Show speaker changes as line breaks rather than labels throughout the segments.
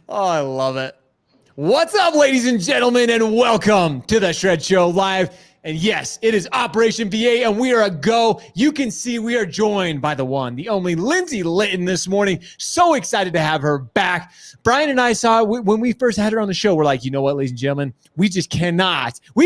Oh, I love it. What's up, ladies and gentlemen, and welcome to the Shred Show Live. And yes, it is Operation VA, and we are a go. You can see we are joined by the one, the only Lindsey Litton this morning. So excited to have her back. Bryan and I saw when we first had her on the show, we're like, you know what, ladies and gentlemen, we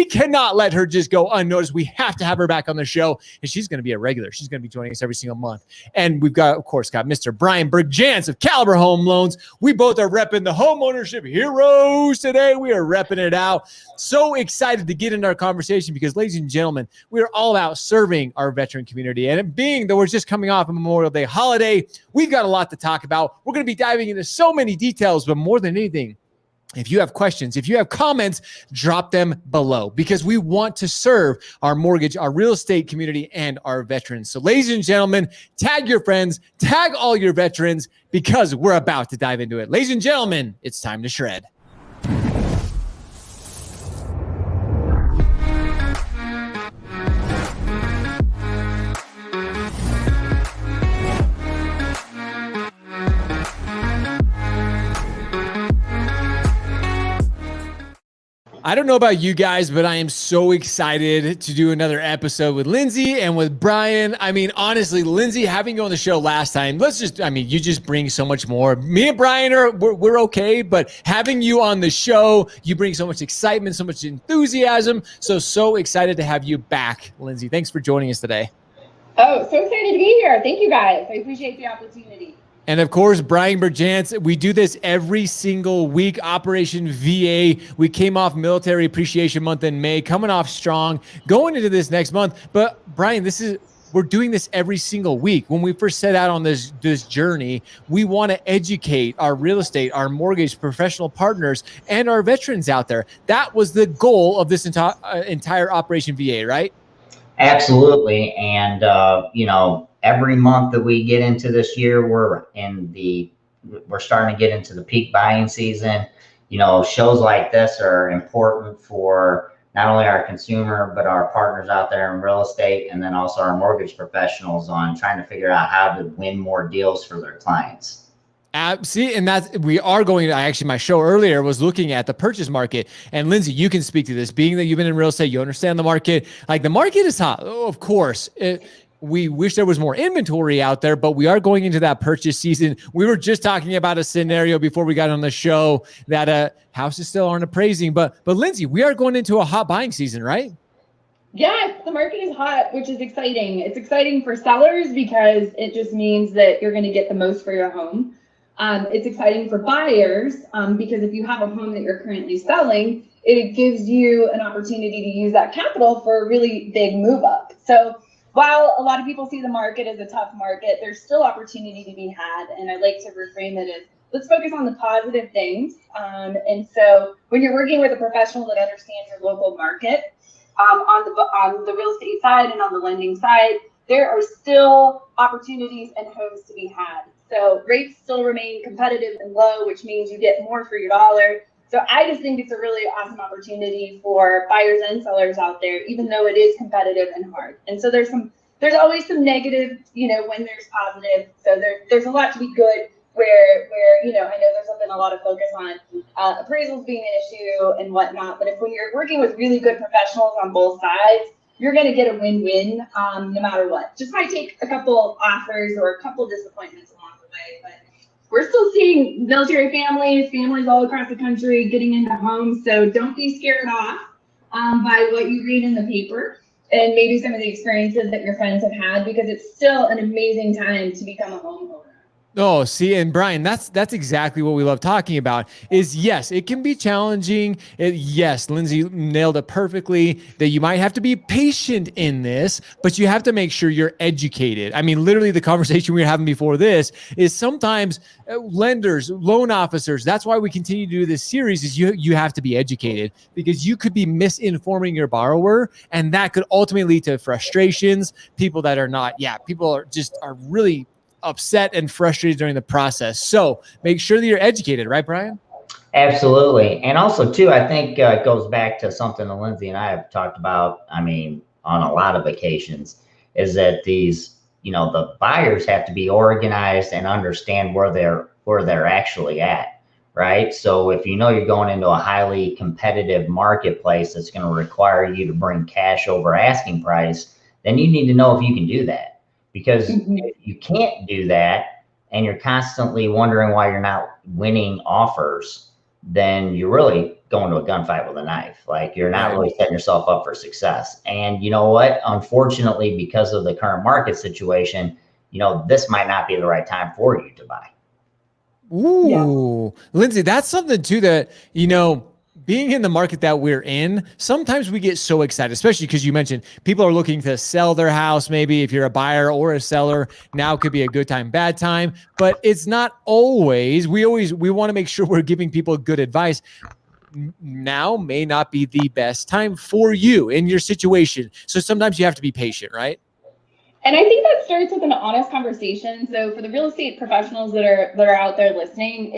cannot let her just go unnoticed. We have to have her back on the show, and she's going to be a regular. She's going to be joining us every single month. And we've got, of course, Mr. Bryan Bergjans of Caliber Home Loans. We both are repping the home ownership heroes today. We are repping it out. So excited to get into our conversation because, ladies and gentlemen, we are all about serving our veteran community. And being that we're just coming off a Memorial Day holiday, we've got a lot to talk about. We're going to be diving into so many details, but more than anything, if you have questions, if you have comments, drop them below because we want to serve our mortgage, our real estate community, and our veterans. So, ladies and gentlemen, tag your friends, tag all your veterans because we're about to dive into it. Ladies and gentlemen, it's time to shred. I don't know about you guys, but I am so excited to do another episode with Lindsey and with Bryan. I mean, honestly, Lindsey, having you on the show last time, you just bring so much more. Me and Bryan we're okay, but having you on the show, you bring so much excitement, so much enthusiasm. So excited to have you back, Lindsey. Thanks for joining us today.
Oh, so excited to be here. Thank you guys. I appreciate the opportunity.
And of course, Bryan Bergjans, we do this every single week, Operation VA. We came off Military Appreciation Month in May, coming off strong, going into this next month. But Bryan, we're doing this every single week. When we first set out on this journey, we want to educate our real estate, our mortgage professional partners, and our veterans out there. That was the goal of this entire Operation VA, right?
Absolutely. And, every month that we get into this year, we're starting to get into the peak buying season. Shows like this are important for not only our consumer, but our partners out there in real estate, and then also our mortgage professionals on trying to figure out how to win more deals for their clients.
See, and my show earlier was looking at the purchase market. And Lindsey, you can speak to this. Being that you've been in real estate, you understand the market. Like, the market is hot. Oh, of course. We wish there was more inventory out there, but we are going into that purchase season. We were just talking about a scenario before we got on the show that houses still aren't appraising. But Lindsey, we are going into a hot buying season, right?
Yes, the market is hot, which is exciting. It's exciting for sellers because it just means that you're going to get the most for your home. It's exciting for buyers because if you have a home that you're currently selling, it gives you an opportunity to use that capital for a really big move up. So while a lot of people see the market as a tough market, there's still opportunity to be had. And I like to reframe it as, let's focus on the positive things. And so when you're working with a professional that understands your local market, on the real estate side and on the lending side, there are still opportunities and homes to be had. So rates still remain competitive and low, which means you get more for your dollar. So I just think it's a really awesome opportunity for buyers and sellers out there, even though it is competitive and hard. And so there's always some negative, when there's positive. So there's a lot to be good where I know there's been a lot of focus on appraisals being an issue and whatnot. But when you're working with really good professionals on both sides, you're going to get a win-win no matter what. Just might take a couple offers or a couple disappointments along the way, but we're still seeing military families all across the country getting into homes. So don't be scared off by what you read in the paper and maybe some of the experiences that your friends have had, because it's still an amazing time to become a homeowner.
Oh, see, and Bryan, that's exactly what we love talking about is, yes, it can be challenging. Yes, Lindsey nailed it perfectly that you might have to be patient in this, but you have to make sure you're educated. I mean, literally the conversation we were having before this is sometimes lenders, loan officers, that's why we continue to do this series is you have to be educated because you could be misinforming your borrower and that could ultimately lead to frustrations, people that are not, people are really upset and frustrated during the process. So make sure that you're educated, right, Bryan?
Absolutely. And also too, I think it goes back to something that Lindsey and I have talked about, on a lot of occasions, is that these, the buyers have to be organized and understand where they're actually at. right? So if you know you're going into a highly competitive marketplace that's going to require you to bring cash over asking price, then you need to know if you can do that. Because if you can't do that and you're constantly wondering why you're not winning offers, then you're really going to a gunfight with a knife. Like, you're not really setting yourself up for success. And you know what? Unfortunately, because of the current market situation, this might not be the right time for you to buy.
Ooh, Lindsey, that's something too that, being in the market that we're in, sometimes we get so excited, especially because you mentioned people are looking to sell their house. Maybe if you're a buyer or a seller, now could be a good time, bad time, but it's not always. We want to make sure we're giving people good advice. Now may not be the best time for you in your situation. So sometimes you have to be patient, right?
And I think that starts with an honest conversation. So for the real estate professionals that are out there listening,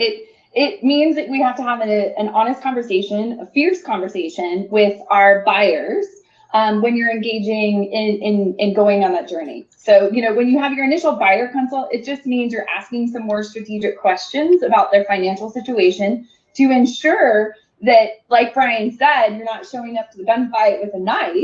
it means that we have to have an honest conversation, a fierce conversation with our buyers when you're engaging in going on that journey. So, when you have your initial buyer consult, it just means you're asking some more strategic questions about their financial situation to ensure that, like Bryan said, you're not showing up to the gunfight with a knife.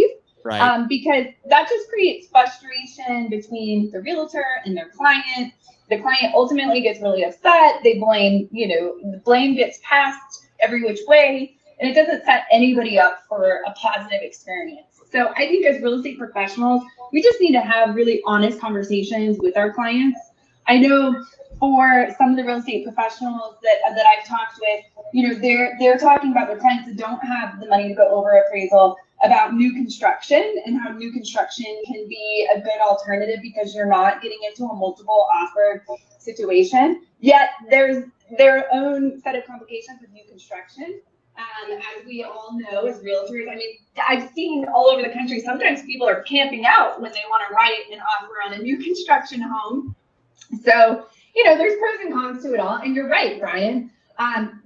Right.
Because that just creates frustration between the realtor and their client. The client ultimately gets really upset. They blame, the blame gets passed every which way, and it doesn't set anybody up for a positive experience. So I think as real estate professionals, we just need to have really honest conversations with our clients. I know for some of the real estate professionals that I've talked with, they're talking about their clients that don't have the money to go over appraisal, about new construction and how new construction can be a good alternative because you're not getting into a multiple offer situation. Yet there's their own set of complications with new construction. As we all know as realtors, I mean, I've seen all over the country, sometimes people are camping out when they want to write an offer on a new construction home. So, there's pros and cons to it all. And you're right, Bryan.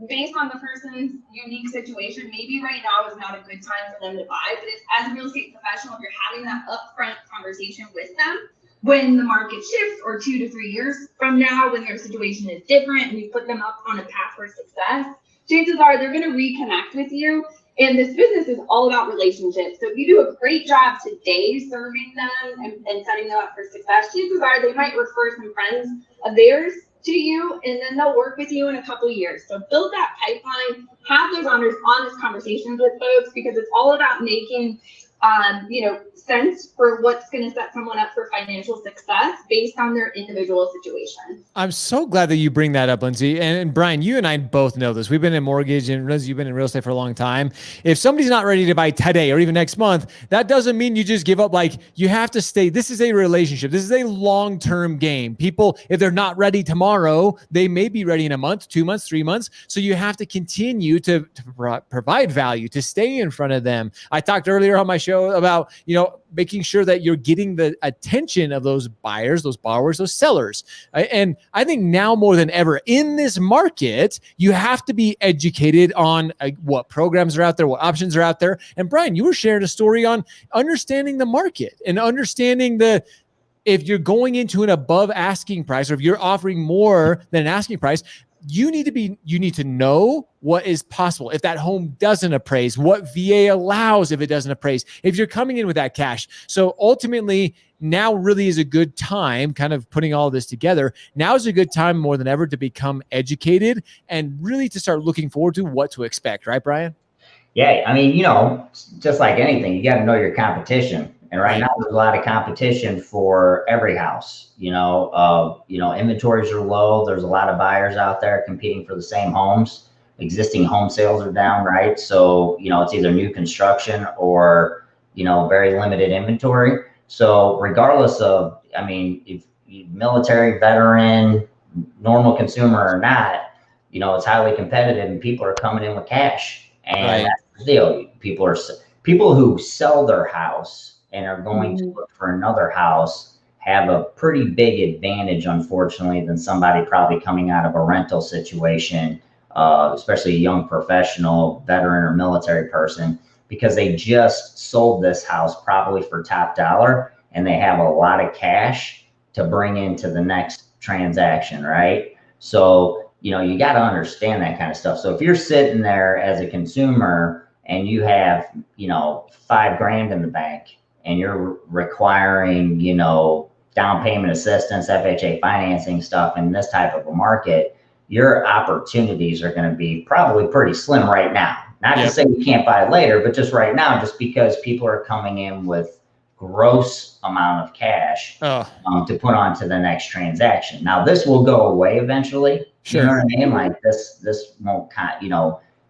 Based on the person's unique situation, maybe right now is not a good time for them to buy. But if, as a real estate professional, if you're having that upfront conversation with them when the market shifts, or 2 to 3 years from now, when their situation is different and you put them up on a path for success, chances are they're going to reconnect with you. And this business is all about relationships. So if you do a great job today serving them and setting them up for success, chances are they might refer some friends of theirs to you, and then they'll work with you in a couple of years. So build that pipeline, have those honest conversations with folks, because it's all about making sense for what's going to set someone up for financial success based on their individual situation.
I'm so glad that you bring that up, Lindsey. And Bryan, you and I both know this. We've been in mortgage, and Lindsey, you've been in real estate for a long time. If somebody's not ready to buy today or even next month, that doesn't mean you just give up. Like, you have to stay. This is a relationship. This is a long-term game. People, if they're not ready tomorrow, they may be ready in a month, 2 months, 3 months. So you have to continue to provide value, to stay in front of them. I talked earlier on my show about, making sure that you're getting the attention of those buyers, those borrowers, those sellers. And I think now more than ever in this market, you have to be educated on what programs are out there, what options are out there. And Bryan, you were sharing a story on understanding the market and understanding if you're going into an above asking price, or if you're offering more than an asking price, you need to know what is possible. If that home doesn't appraise, what VA allows if it doesn't appraise, if you're coming in with that cash. So ultimately, now really is a good time, kind of putting all this together. Now is a good time more than ever to become educated and really to start looking forward to what to expect. Right, Bryan?
Yeah. I mean, just like anything, you got to know your competition. And right now there's a lot of competition for every house. Inventories are low. There's a lot of buyers out there competing for the same homes. Existing home sales are down, right? So, it's either new construction or, very limited inventory. So regardless of, if you're military, veteran, normal consumer or not, it's highly competitive and people are coming in with cash. And that's the deal. People who sell their house and are going to look for another house have a pretty big advantage, unfortunately, than somebody probably coming out of a rental situation, especially a young professional, veteran, or military person, because they just sold this house probably for top dollar and they have a lot of cash to bring into the next transaction, right? So, you got to understand that kind of stuff. So if you're sitting there as a consumer and you have, $5,000 in the bank and you're requiring, down payment assistance, FHA financing stuff in this type of a market, your opportunities are going to be probably pretty slim right now. Not to say you can't buy later, but just right now, just because people are coming in with gross amount of cash to put onto the next transaction. Now, this will go away eventually. Sure. You know what I mean? Like this won't,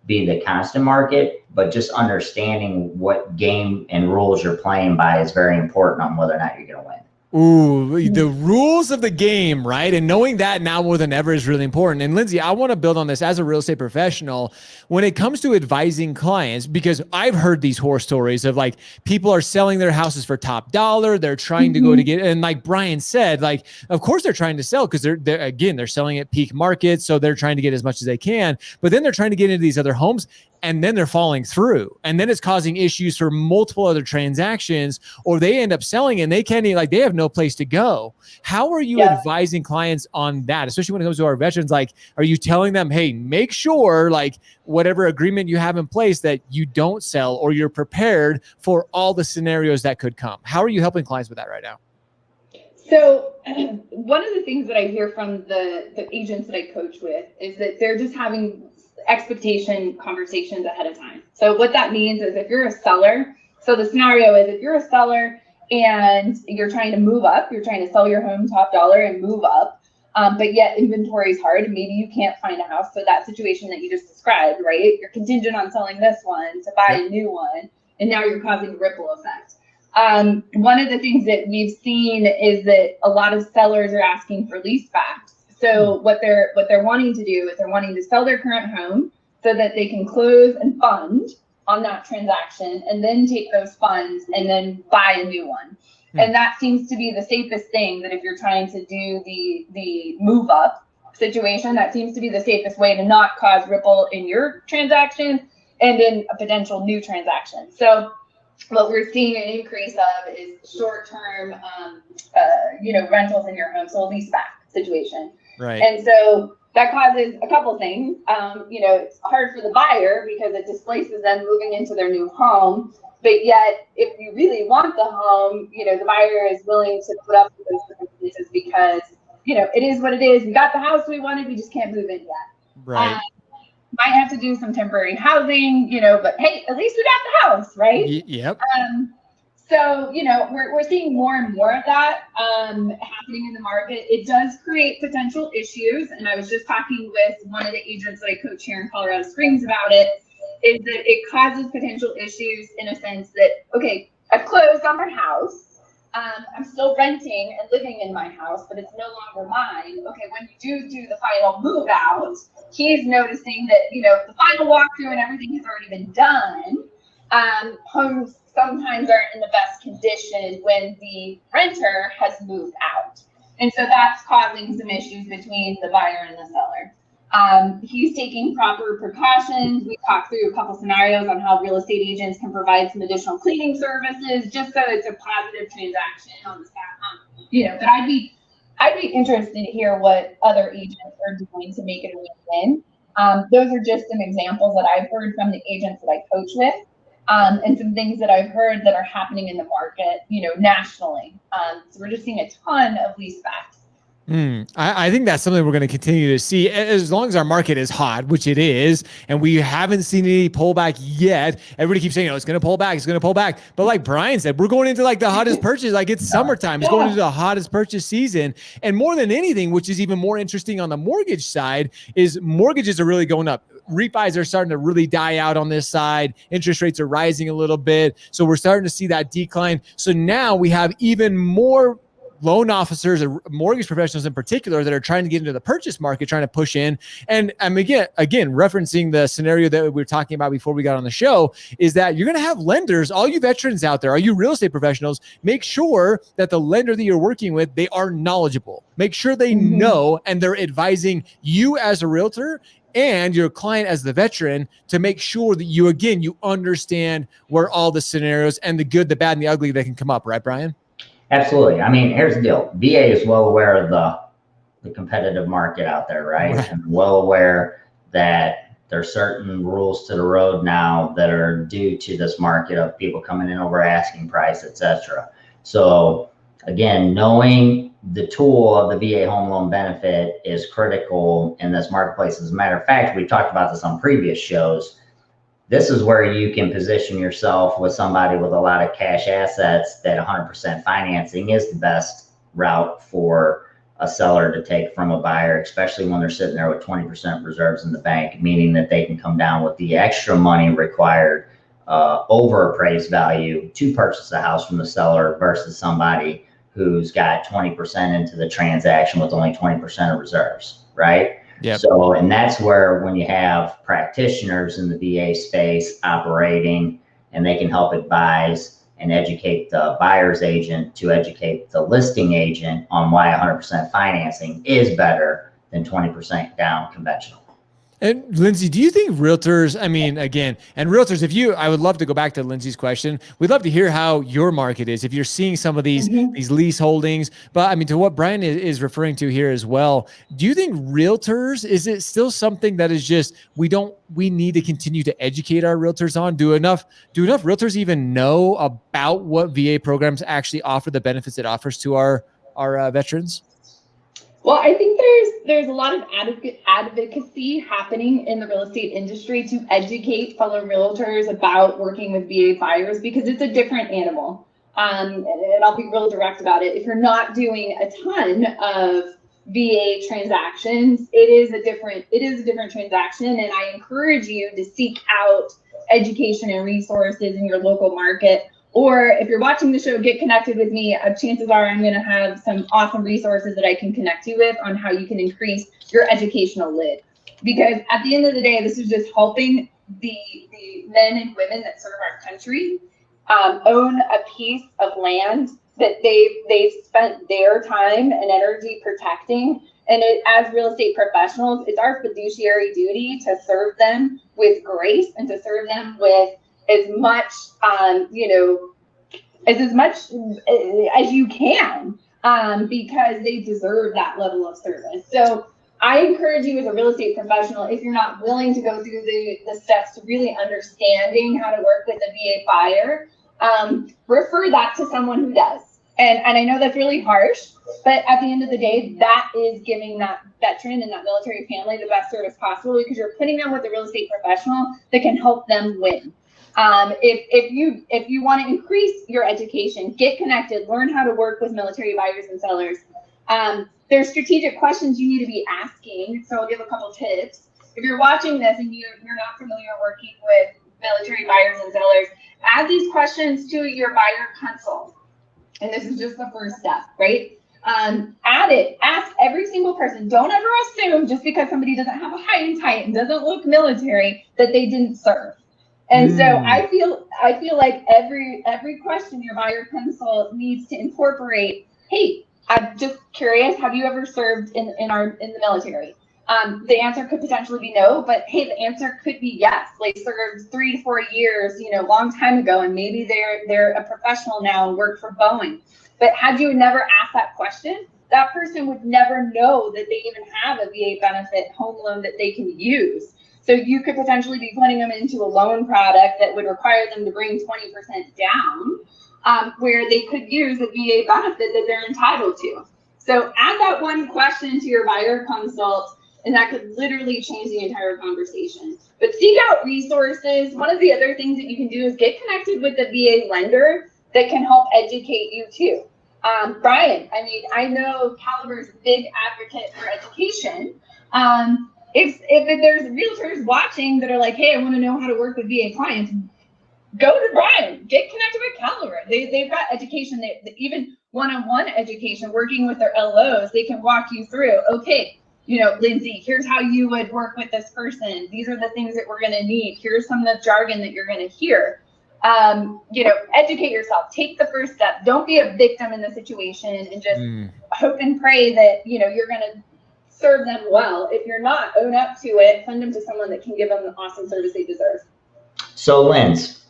be the constant market, but just understanding what game and rules you're playing by is very important on whether or not you're going to win.
Ooh, the rules of the game, right? And knowing that now more than ever is really important. And Lindsey, I want to build on this as a real estate professional when it comes to advising clients, because I've heard these horror stories of like people are selling their houses for top dollar. They're trying to go to get, and like Bryan said, like, of course they're trying to sell because they're selling at peak markets. So they're trying to get as much as they can, but then they're trying to get into these other homes. And then they're falling through, and then it's causing issues for multiple other transactions, or they end up selling and they can't even, they have no place to go. How are you advising clients on that? Especially when it comes to our veterans, are you telling them, hey, make sure whatever agreement you have in place that you don't sell, or you're prepared for all the scenarios that could come? How are you helping clients with that right now?
So one of the things that I hear from the agents that I coach with is that they're just having expectation conversations ahead of time. So what that means is if you're a seller, so the scenario is if you're a seller and you're trying to move up, you're trying to sell your home top dollar and move up, but yet inventory is hard, maybe you can't find a house. So that situation that you just described, right? You're contingent on selling this one to buy a new one, and now you're causing a ripple effect. One of the things that we've seen is that a lot of sellers are asking for lease backs. So what they're wanting to do is they're wanting to sell their current home so that they can close and fund on that transaction, and then take those funds and then buy a new one. And that seems to be the safest thing, that if you're trying to do the move up situation, that seems to be the safest way to not cause ripple in your transaction and in a potential new transaction. So what we're seeing an increase of is short-term, rentals in your home, so a lease back situation.
Right.
And so that causes a couple things. It's hard for the buyer because it displaces them moving into their new home. But yet, if you really want the home, the buyer is willing to put up with those circumstances because, it is what it is. We got the house we wanted, we just can't move in yet.
Right.
Might have to do some temporary housing, but hey, at least we got the house, right?
Yep.
So, we're seeing more and more of that happening in the market. It does create potential issues. And I was just talking with one of the agents that I coach here in Colorado Springs about it, is that it causes potential issues in a sense that, okay, I've closed on my house. I'm still renting and living in my house, but it's no longer mine. Okay, when you do the final move out, he's noticing that, the final walkthrough and everything has already been done. Homes sometimes aren't in the best condition when the renter has moved out. And so that's causing some issues between the buyer and the seller. He's taking proper precautions. We talked through a couple scenarios on how real estate agents can provide some additional cleaning services, just so it's a positive transaction on the staff. But I'd be interested to hear what other agents are doing to make it a win-win. Those are just some examples that I've heard from the agents that I coach with. And some things that I've heard that are happening in the market, nationally. So we're just seeing a ton of lease backs.
I think that's something we're going to continue to see as long as our market is hot, which it is, and we haven't seen any pullback yet. Everybody keeps saying, it's going to pull back, it's going to pull back. But like Bryan said, we're going into the hottest purchase, it's summertime. It's going into the hottest purchase season. And more than anything, which is even more interesting on the mortgage side, is mortgages are really going up. Refis are starting to really die out on this side. Interest rates are rising a little bit. So we're starting to see that decline. So now we have even more loan officers and mortgage professionals in particular that are trying to get into the purchase market, trying to push in. And again, referencing the scenario that we were talking about before we got on the show, is that you're going to have lenders, all you veterans out there, all you real estate professionals, make sure that the lender that you're working with, they are knowledgeable. Make sure they know, and they're advising you as a realtor and your client as the veteran to make sure that you understand where all the scenarios and the good, the bad, and the ugly that can come up. Right, Bryan?
Absolutely. I mean, here's the deal. VA is well aware of the competitive market out there, right? And well aware that there's certain rules to the road now that are due to this market of people coming in over asking price, etc. So again, knowing the tool of the VA home loan benefit is critical in this marketplace. As a matter of fact, we've talked about this on previous shows. This is where you can position yourself with somebody with a lot of cash assets that 100% financing is the best route for a seller to take from a buyer, especially when they're sitting there with 20% reserves in the bank, meaning that they can come down with the extra money required over appraised value to purchase a house from the seller versus somebody who's got 20% into the transaction with only 20% of reserves, right?
Yep.
So, and that's where when you have practitioners in the VA space operating and they can help advise and educate the buyer's agent to educate the listing agent on why 100% financing is better than 20% down conventional.
And Lindsey, do you think realtors, I mean, again, and realtors, I would love to go back to Lindsey's question. We'd love to hear how your market is, if you're seeing some of these lease holdings, but I mean, to what Bryan is referring to here as well, do you think realtors, is it still something that is just, we need to continue to educate our realtors on? Do enough realtors even know about what VA programs actually offer, the benefits it offers to our veterans?
Well, I think there's a lot of advocacy happening in the real estate industry to educate fellow realtors about working with VA buyers because it's a different animal. And I'll be real direct about it. If you're not doing a ton of VA transactions, it is a different transaction. And I encourage you to seek out education and resources in your local market. Or if you're watching the show, get connected with me. Chances are I'm going to have some awesome resources that I can connect you with on how you can increase your educational lid. Because at the end of the day, this is just helping the men and women that serve our country own a piece of land that they've spent their time and energy protecting. And as real estate professionals, it's our fiduciary duty to serve them with grace and to serve them with as much, as much as you can, because they deserve that level of service. So I encourage you as a real estate professional, if you're not willing to go through the steps to really understanding how to work with a VA buyer, refer that to someone who does. And I know that's really harsh, but at the end of the day, that is giving that veteran and that military family the best service possible because you're putting them with a real estate professional that can help them win. If you want to increase your education, get connected, learn how to work with military buyers and sellers. There's strategic questions you need to be asking. So I'll give a couple tips. If you're watching this and you're not familiar working with military buyers and sellers, add these questions to your buyer consult. And this is just the first step, right? Add it. Ask every single person. Don't ever assume just because somebody doesn't have a high and tight and doesn't look military that they didn't serve. And so I feel like every question your buyer consult needs to incorporate, hey, I'm just curious, have you ever served in the military? The answer could potentially be no, but hey, the answer could be yes. Like served 3 to 4 years, long time ago, and maybe they're a professional now and work for Boeing. But had you never asked that question, that person would never know that they even have a VA benefit home loan that they can use. So you could potentially be putting them into a loan product that would require them to bring 20% down, where they could use a VA benefit that they're entitled to. So add that one question to your buyer consult, and that could literally change the entire conversation. But seek out resources. One of the other things that you can do is get connected with the VA lender that can help educate you too. Bryan, I know Caliber is a big advocate for education. If there's realtors watching that are like, hey, I want to know how to work with VA clients, go to Bryan, get connected with Caliber. They've got education, even one-on-one education, working with their LOs. They can walk you through, okay, Lindsey, here's how you would work with this person. These are the things that we're going to need. Here's some of the jargon that you're going to hear. Educate yourself. Take the first step. Don't be a victim in the situation and just hope and pray that, you're going to serve them well. If you're not, own up to it. Send them to someone that can give them the awesome service they deserve.
So, Linz,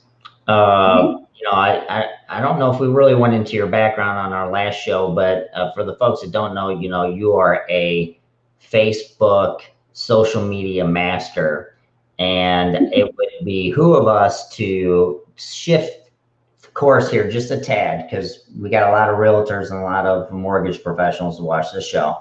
I don't know if we really went into your background on our last show, but for the folks that don't know, you are a Facebook social media master, and it would behoove us to shift course here just a tad, because we got a lot of realtors and a lot of mortgage professionals to watch this show.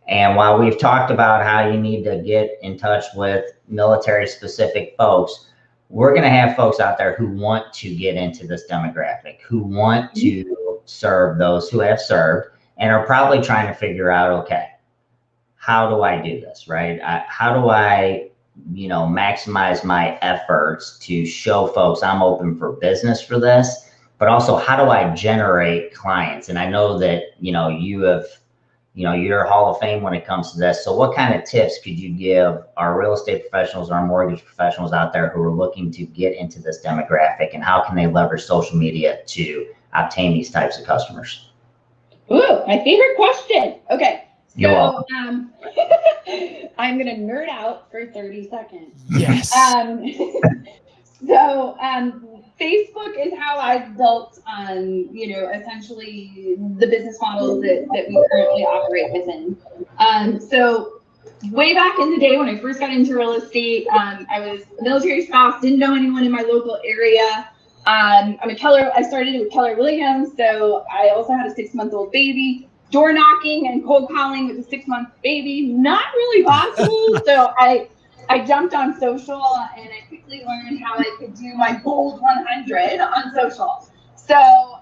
And while we've talked about how you need to get in touch with military specific folks, we're going to have folks out there who want to get into this demographic, who want to serve those who have served and are probably trying to figure out, okay, how do I do this, right? How do I, maximize my efforts to show folks I'm open for business for this, but also how do I generate clients? And I know that, you have, you're Hall of Fame when it comes to this. So what kind of tips could you give our real estate professionals, our mortgage professionals out there who are looking to get into this demographic, and how can they leverage social media to obtain these types of customers?
Ooh, my favorite question. Okay.
You're welcome.
I'm going to nerd out for 30 seconds.
Yes.
Facebook is how I've built, essentially the business models that we currently operate within. So way back in the day when I first got into real estate, I was a military spouse, didn't know anyone in my local area. I'm a Keller. I started with Keller Williams, so I also had a 6-month-old baby. Door knocking and cold calling with a 6-month baby, not really possible. So I jumped on social, and I quickly learned how I could do my bold 100 on social. So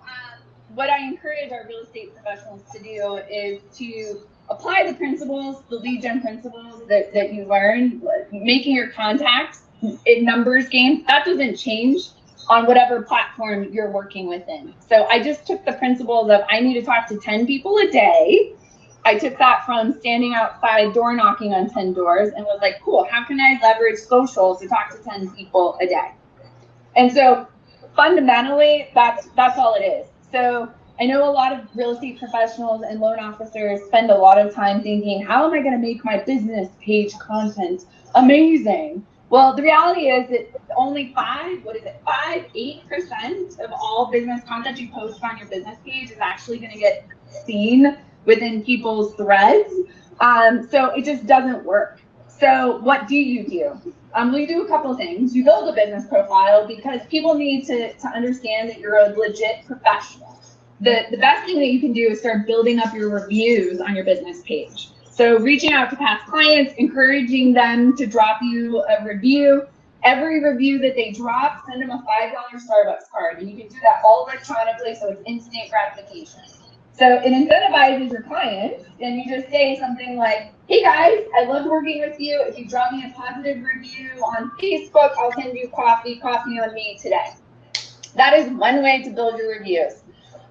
what I encourage our real estate professionals to do is to apply the principles, the lead gen principles that you learn, making your contacts in numbers game. That doesn't change on whatever platform you're working within. So I just took the principles of I need to talk to 10 people a day. I took that from standing outside door knocking on 10 doors and was like, cool, how can I leverage social to talk to 10 people a day? And so fundamentally, that's all it is. So I know a lot of real estate professionals and loan officers spend a lot of time thinking, how am I going to make my business page content amazing? Well, the reality is that only 8% of all business content you post on your business page is actually going to get seen within people's threads. So it just doesn't work. So what do? We do a couple of things. You build a business profile because people need to understand that you're a legit professional. The best thing that you can do is start building up your reviews on your business page. So reaching out to past clients, encouraging them to drop you a review. Every review that they drop, send them a $5 Starbucks card. And you can do that all electronically, so it's instant gratification. So it incentivizes your clients, and you just say something like, hey guys, I loved working with you. If you drop me a positive review on Facebook, I'll send you coffee on me today. That is one way to build your reviews.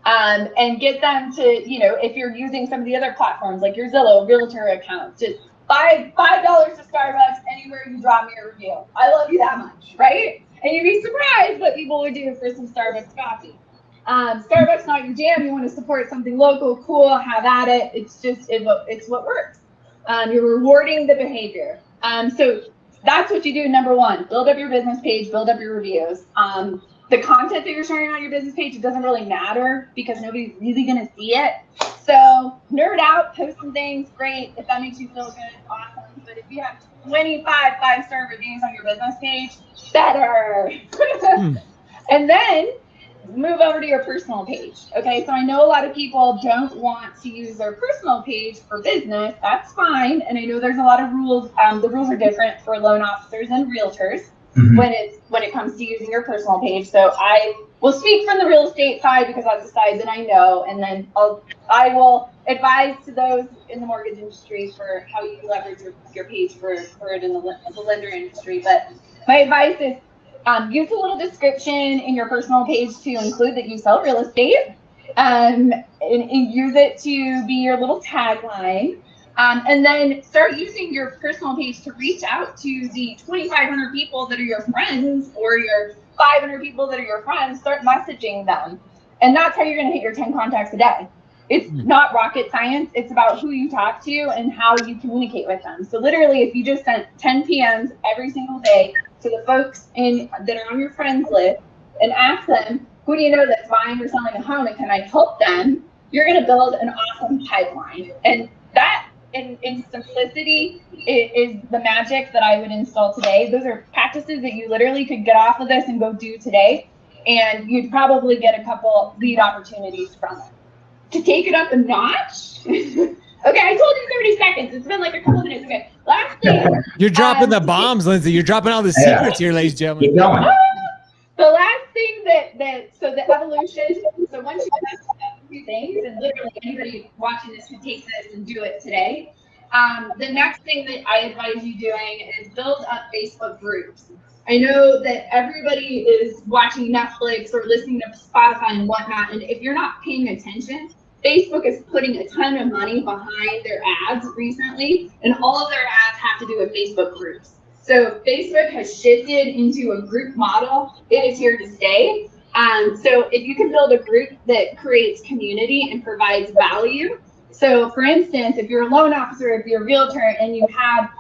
And get them to, if you're using some of the other platforms like your Zillow realtor account, just $5 to Starbucks anywhere you drop me a review. I love you that much, right? And you'd be surprised what people would do for some Starbucks coffee. Starbucks not your jam. You want to support something local, cool, have at it. It's what works. You're rewarding the behavior. So that's what you do. Number one, build up your business page, build up your reviews. The content that you're sharing on your business page, it doesn't really matter because nobody's really going to see it. So nerd out, post some things, great. If that makes you feel good, awesome. But if you have 25 5-star reviews on your business page, better. And then move over to your personal page. Okay, so I know a lot of people don't want to use their personal page for business. That's fine. And I know there's a lot of rules. The rules are different for loan officers and realtors. When it comes to using your personal page. So I will speak from the real estate side because that's the side that I know, and then I will advise to those in the mortgage industry for how you leverage your page for it in the lender industry. But my advice is use a little description in your personal page to include that you sell real estate, and use it to be your little tagline. And then start using your personal page to reach out to the 2,500 people that are your friends or your 500 people that are your friends. Start messaging them. And that's how you're going to hit your 10 contacts a day. It's not rocket science. It's about who you talk to and how you communicate with them. So literally, if you just sent 10 PMs every single day to the folks that are on your friends list, and ask them, who do you know that's buying or selling a home, and can I help them? You're going to build an awesome pipeline. And that, in simplicity, is the magic that I would install today. Those are practices that you literally could get off of this and go do today, and you'd probably get a couple lead opportunities from it. To take it up a notch, okay, I told you 30 seconds. It's been like a couple minutes. Okay, last thing.
You're dropping the bombs, Lindsey. You're dropping all the secrets here, ladies and gentlemen.
Keep going.
The last thing so the evolution, so once you have a few things, and literally anybody watching this can take this and do it today. The next thing that I advise you doing is build up Facebook groups. I know that everybody is watching Netflix or listening to Spotify and whatnot, and if you're not paying attention, Facebook is putting a ton of money behind their ads recently, and all of their ads have to do with Facebook groups. So Facebook has shifted into a group model. It is here to stay. So if you can build a group that creates community and provides value. So for instance, if you're a loan officer, if you're a realtor, and you have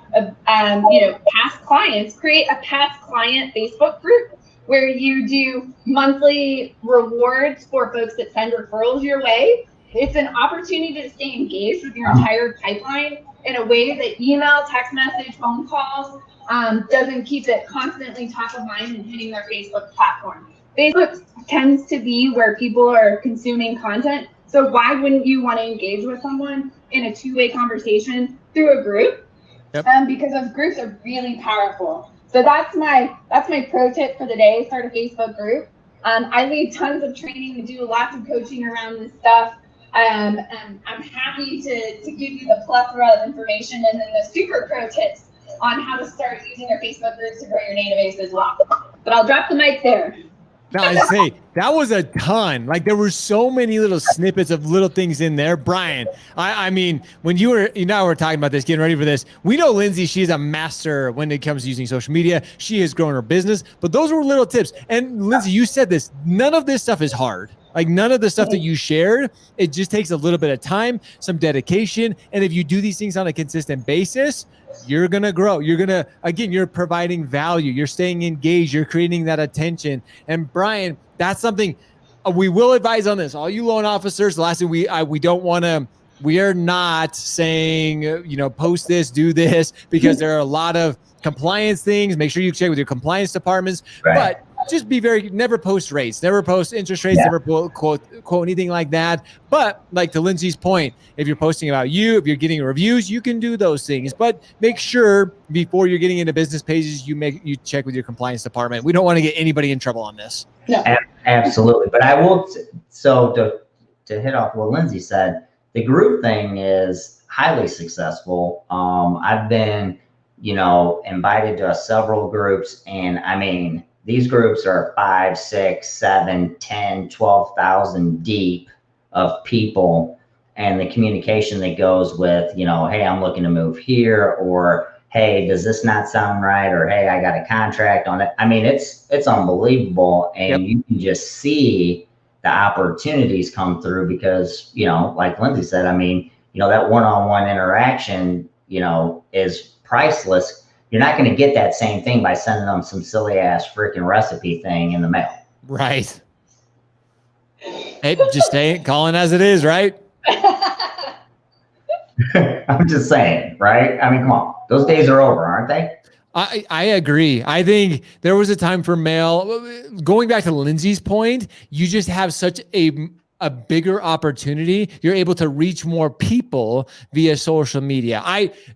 past clients, create a past client Facebook group where you do monthly rewards for folks that send referrals your way. It's an opportunity to stay engaged with your entire pipeline in a way that email, text message, phone calls doesn't keep it constantly top of mind and hitting their Facebook platform. Facebook tends to be where people are consuming content. So why wouldn't you want to engage with someone in a two-way conversation through a group?
Yep.
Because those groups are really powerful. So that's my pro tip for the day. Start a Facebook group. I lead tons of training and do lots of coaching around this stuff. And I'm happy to give you the plethora of information and then the super pro tips on how to start using your Facebook groups to grow your database as well. But I'll drop the mic there.
No, I say that was a ton. Like there were so many little snippets of little things in there. Bryan, I mean, when we're talking about this, getting ready for this, we know Lindsey, she's a master when it comes to using social media. She has grown her business, but those were little tips. And Lindsey, you said this, none of this stuff is hard. Like none of the stuff that you shared, it just takes a little bit of time, some dedication. And if you do these things on a consistent basis, you're going to grow. You're providing value. You're staying engaged. You're creating that attention. And Bryan, that's something we will advise on this. All you loan officers, the last thing we are not saying, post this, do this, because there are a lot of compliance things. Make sure you check with your compliance departments,
right.
But just never post rates, never post interest rates, never quote anything like that. But like to Lindsey's point, if you're posting about you, if you're getting reviews, you can do those things. But make sure before you're getting into business pages, you check with your compliance department. We don't want to get anybody in trouble on this.
No.
Absolutely. But I will, so to hit off what Lindsey said, the group thing is highly successful. I've been, invited to several groups, and I mean, these groups are 5, 6, 7, 10, 12,000 deep of people, and the communication that goes with, hey, I'm looking to move here, or hey, does this not sound right? Or hey, I got a contract on it. I mean, it's unbelievable. And you can just see the opportunities come through because, like Lindsey said, I mean, that one-on-one interaction, is priceless. You're not going to get that same thing by sending them some silly ass freaking recipe thing in the mail.
Right. Hey, just calling as it is, right?
I'm just saying, right? I mean, come on. Those days are over, aren't they?
I agree. I think there was a time for mail. Going back to Lindsey's point, you just have such a bigger opportunity. You're able to reach more people via social media.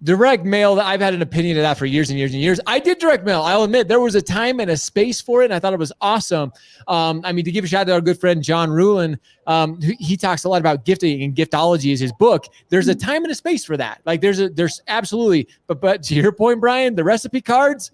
Direct mail, I've had an opinion of that for years and years and years. I did direct mail. I'll admit there was a time and a space for it, and I thought it was awesome. To give a shout out to our good friend, John Rulin, he talks a lot about gifting, and Giftology is his book. There's a time and a space for that. Like there's absolutely, but to your point, Bryan, the recipe cards,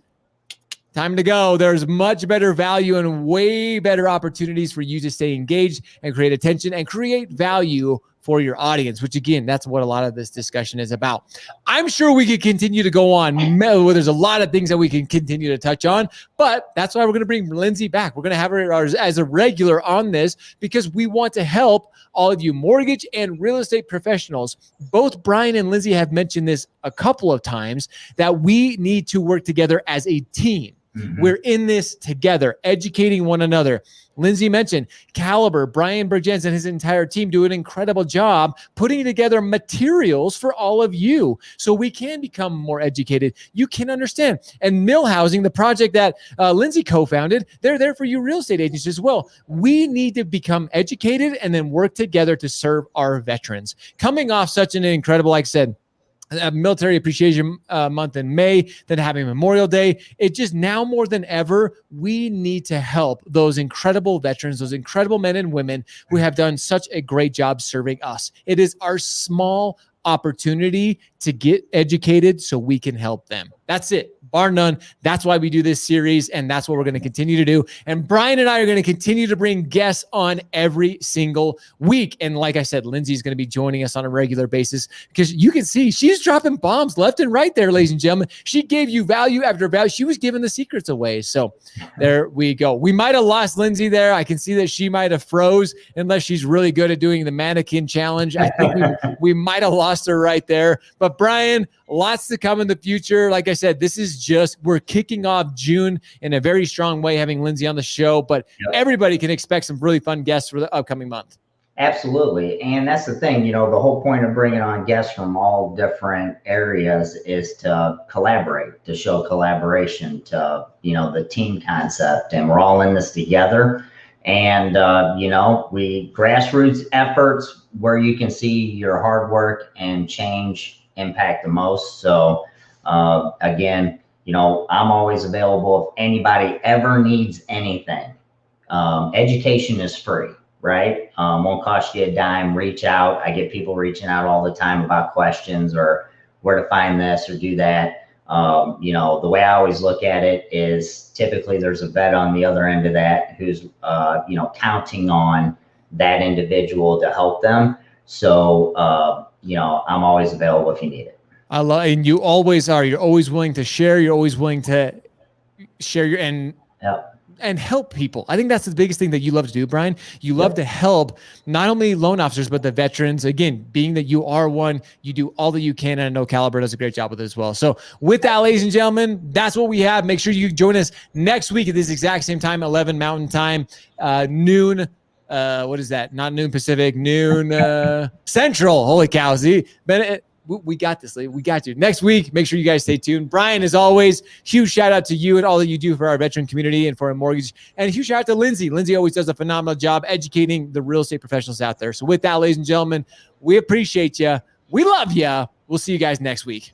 time to go. There's much better value and way better opportunities for you to stay engaged and create attention and create value for your audience, which again, that's what a lot of this discussion is about. I'm sure we could continue to go on. There's a lot of things that we can continue to touch on, but that's why we're going to bring Lindsey back. We're going to have her as a regular on this because we want to help all of you mortgage and real estate professionals. Both Bryan and Lindsey have mentioned this a couple of times that we need to work together as a team. We're in this together, educating one another. Lindsey mentioned Caliber, Bryan Bergjans and his entire team do an incredible job putting together materials for all of you so we can become more educated. You can understand. And Mill Housing, the project that Lindsey co-founded, they're there for you real estate agents as well. We need to become educated and then work together to serve our veterans. Coming off such an incredible, like I said, Military Appreciation Month in May, then having Memorial Day. It just now more than ever, we need to help those incredible veterans, those incredible men and women who have done such a great job serving us. It is our small opportunity to get educated so we can help them. That's it. Bar none. That's why we do this series, and that's what we're going to continue to do. And Bryan and I are going to continue to bring guests on every single week. And like I said, Lindsey's going to be joining us on a regular basis because you can see she's dropping bombs left and right there, ladies and gentlemen. She gave you value after value. She was giving the secrets away. So there we go. We might have lost Lindsey there. I can see that she might have froze unless she's really good at doing the mannequin challenge. I think we might have lost her right there. But Bryan, lots to come in the future. Like I said, this is we're kicking off June in a very strong way, having Lindsey on the show, but everybody can expect some really fun guests for the upcoming month.
Absolutely. And that's the thing, the whole point of bringing on guests from all different areas is to collaborate, to show collaboration, to, the team concept, and we're all in this together. And, we grassroots efforts where you can see your hard work and change impact the most. So, again, I'm always available if anybody ever needs anything. Education is free, right? Won't cost you a dime. Reach out. I get people reaching out all the time about questions or where to find this or do that. The way I always look at it is typically there's a vet on the other end of that who's, counting on that individual to help them. So, I'm always available if you need it.
I love, and you always are. You're always willing to share. You're always willing to share and help people. I think that's the biggest thing that you love to do, Bryan. You love to help not only loan officers, but the veterans. Again, being that you are one, you do all that you can. And I know Caliber does a great job with it as well. So with that, ladies and gentlemen, that's what we have. Make sure you join us next week at this exact same time, 11 Mountain Time, noon. What is that? Not noon Pacific, noon Central. Holy cow. See, we got this, Lee. We got you. Next week, make sure you guys stay tuned. Bryan, as always, huge shout out to you and all that you do for our veteran community and for our mortgage. And a huge shout out to Lindsey. Lindsey always does a phenomenal job educating the real estate professionals out there. So with that, ladies and gentlemen, we appreciate you. We love you. We'll see you guys next week.